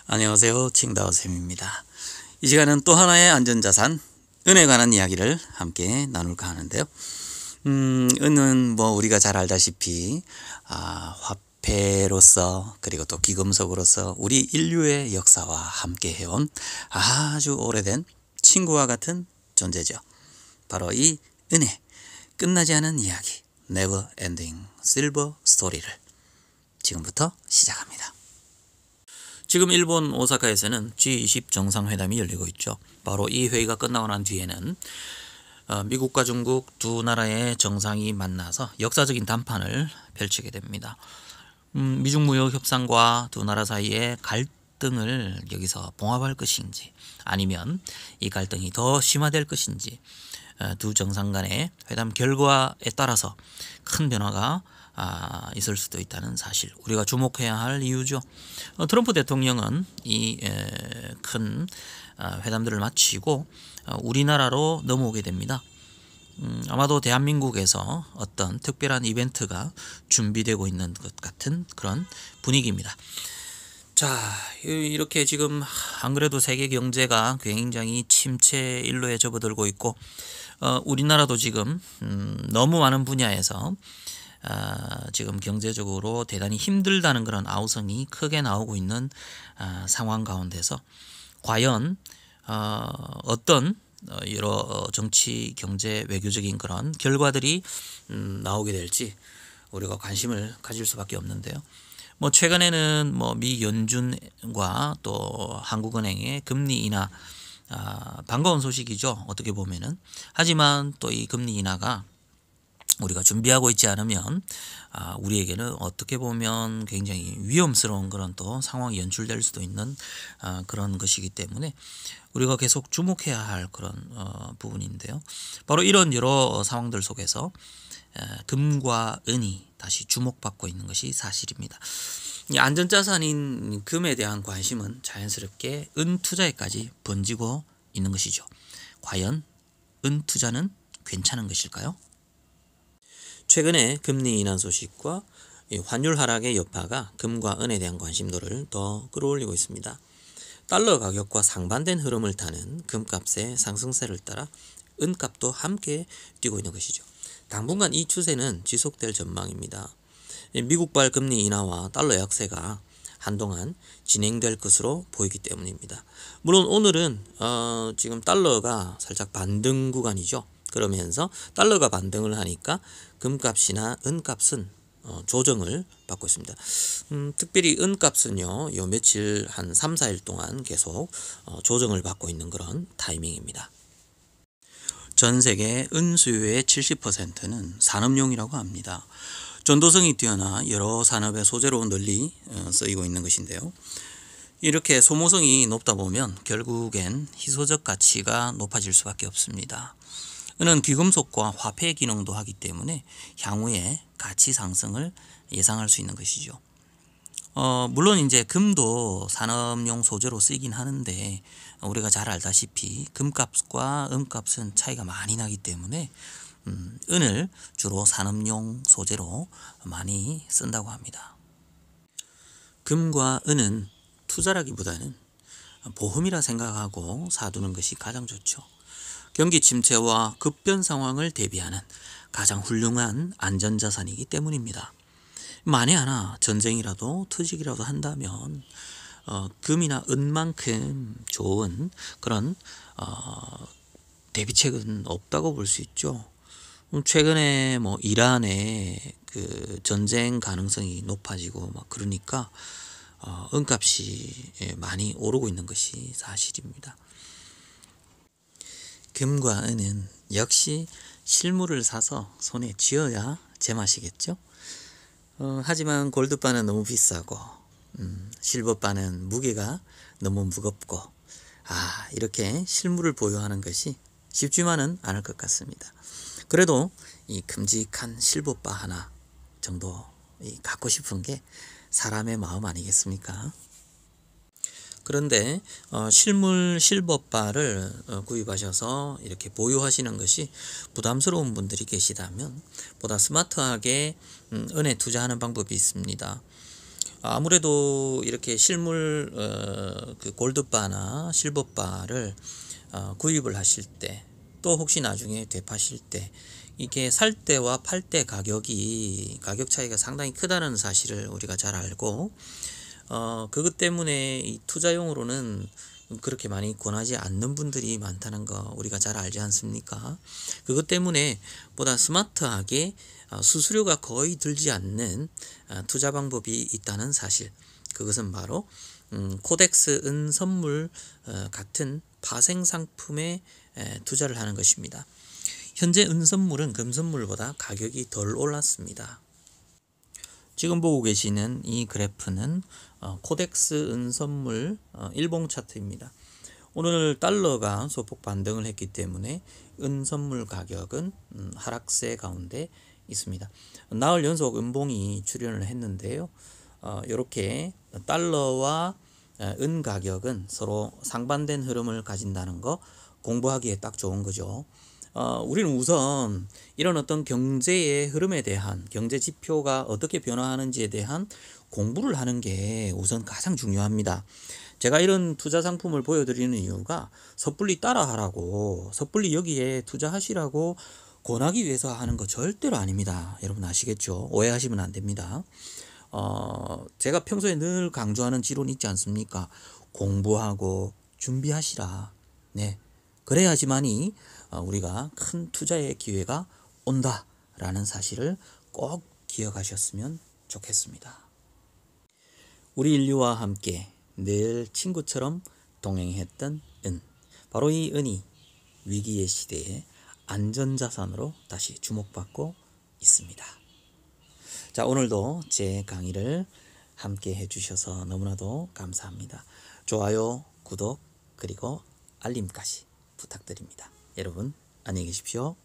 안녕하세요. 칭다오쌤입니다. 이 시간은 또 하나의 안전자산, 은에 관한 이야기를 함께 나눌까 하는데요. 은은 우리가 잘 알다시피 화폐로서 그리고 또 귀금속으로서 우리 인류의 역사와 함께 해온 아주 오래된 친구와 같은 존재죠. 바로 이 은의 끝나지 않은 이야기, Never Ending Silver Story를 지금부터 시작합니다. 지금 일본 오사카에서는 G20 정상회담이 열리고 있죠. 바로 이 회의가 끝나고 난 뒤에는 미국과 중국 두 나라의 정상이 만나서 역사적인談판을 펼치게 됩니다. 미중 무역 협상과 두 나라 사이의 갈등을 여기서 봉합할 것인지 아니면 이 갈등이 더 심화될 것인지 두 정상 간의 회담 결과에 따라서 큰 변화가 있을 수도 있다는 사실, 우리가 주목해야 할 이유죠. 트럼프 대통령은 이 큰 회담들을 마치고 우리나라로 넘어오게 됩니다. 아마도 대한민국에서 어떤 특별한 이벤트가 준비되고 있는 것 같은 그런 분위기입니다. 자, 이렇게 지금 안 그래도 세계 경제가 굉장히 침체 일로에 접어들고 있고 우리나라도 지금 너무 많은 분야에서 지금 경제적으로 대단히 힘들다는 그런 아우성이 크게 나오고 있는 상황 가운데서 과연 어떤 여러 정치, 경제, 외교적인 그런 결과들이 나오게 될지 우리가 관심을 가질 수밖에 없는데요. 최근에는 미 연준과 또 한국은행의 금리 인하, 반가운 소식이죠. 어떻게 보면은. 하지만 또 이 금리 인하가 우리가 준비하고 있지 않으면 우리에게는 어떻게 보면 굉장히 위험스러운 그런 또 상황이 연출될 수도 있는 그런 것이기 때문에 우리가 계속 주목해야 할 그런 부분인데요. 바로 이런 여러 상황들 속에서 금과 은이 다시 주목받고 있는 것이 사실입니다. 이 안전자산인 금에 대한 관심은 자연스럽게 은 투자에까지 번지고 있는 것이죠. 과연 은 투자는 괜찮은 것일까요? 최근에 금리 인하 소식과 환율 하락의 여파가 금과 은에 대한 관심도를 더 끌어올리고 있습니다. 달러 가격과 상반된 흐름을 타는 금값의 상승세를 따라 은값도 함께 뛰고 있는 것이죠. 당분간 이 추세는 지속될 전망입니다. 미국발 금리 인하와 달러 약세가 한동안 진행될 것으로 보이기 때문입니다. 물론 오늘은 지금 달러가 살짝 반등 구간이죠. 그러면서 달러가 반등을 하니까 금값이나 은값은 조정을 받고 있습니다. 특별히 은값은요, 요 며칠 한 3, 4일 동안 계속 조정을 받고 있는 그런 타이밍입니다. 전 세계 은 수요의 70%는 산업용이라고 합니다. 전도성이 뛰어나 여러 산업의 소재로 널리 쓰이고 있는 것인데요. 이렇게 소모성이 높다 보면 결국엔 희소적 가치가 높아질 수밖에 없습니다. 은은 귀금속과 화폐 기능도 하기 때문에 향후에 가치 상승을 예상할 수 있는 것이죠. 물론 이제 금도 산업용 소재로 쓰이긴 하는데 우리가 잘 알다시피 금값과 은값은 차이가 많이 나기 때문에 은을 주로 산업용 소재로 많이 쓴다고 합니다. 금과 은은 투자라기보다는 보험이라 생각하고 사두는 것이 가장 좋죠. 경기 침체와 급변 상황을 대비하는 가장 훌륭한 안전자산이기 때문입니다. 만에 하나 전쟁이라도 투직이라도 한다면 금이나 은만큼 좋은 그런 대비책은 없다고 볼 수 있죠. 최근에 이란의 그 전쟁 가능성이 높아지고 그러니까 은값이 많이 오르고 있는 것이 사실입니다. 금과 은은 역시 실물을 사서 손에 쥐어야 제맛이겠죠. 하지만 골드바는 너무 비싸고 실버바는 무게가 너무 무겁고 이렇게 실물을 보유하는 것이 쉽지만은 않을 것 같습니다. 그래도 이 큼직한 실버바 하나 정도 갖고 싶은 게 사람의 마음 아니겠습니까? 그런데 실물 실버바를 구입하셔서 이렇게 보유하시는 것이 부담스러운 분들이 계시다면 보다 스마트하게 은에 투자하는 방법이 있습니다. 아무래도 이렇게 실물 그 골드바나 실버바를 구입을 하실 때, 또 혹시 나중에 되파실 때 이게 살 때와 팔 때 가격 차이가 상당히 크다는 사실을 우리가 잘 알고, 그것 때문에 이 투자용으로는 그렇게 많이 권하지 않는 분들이 많다는 거 우리가 잘 알지 않습니까? 그것 때문에 보다 스마트하게 수수료가 거의 들지 않는 투자 방법이 있다는 사실, 그것은 바로 코덱스 은선물 같은 파생 상품에 투자를 하는 것입니다. 현재 은선물은 금선물보다 가격이 덜 올랐습니다. 지금 보고 계시는 이 그래프는 코덱스 은선물 일봉 차트입니다. 오늘 달러가 소폭 반등을 했기 때문에 은선물 가격은 하락세 가운데 있습니다. 나흘 연속 은봉이 출현을 했는데요. 이렇게 달러와 은 가격은 서로 상반된 흐름을 가진다는 거 공부하기에 딱 좋은 거죠. 우리는 우선 이런 어떤 경제의 흐름에 대한, 경제 지표가 어떻게 변화하는지에 대한 공부를 하는 게 우선 가장 중요합니다. 제가 이런 투자 상품을 보여드리는 이유가 섣불리 따라하라고, 섣불리 여기에 투자하시라고 권하기 위해서 하는 거 절대로 아닙니다. 여러분 아시겠죠? 오해하시면 안 됩니다. 제가 평소에 늘 강조하는 지론 있지 않습니까? 공부하고 준비하시라. 네, 그래야지만이 우리가 큰 투자의 기회가 온다라는 사실을 꼭 기억하셨으면 좋겠습니다. 우리 인류와 함께 늘 친구처럼 동행했던 은, 바로 이 은이 위기의 시대에 안전자산으로 다시 주목받고 있습니다. 자, 오늘도 제 강의를 함께 해주셔서 너무나도 감사합니다. 좋아요, 구독, 그리고 알림까지 부탁드립니다. 여러분 안녕히 계십시오.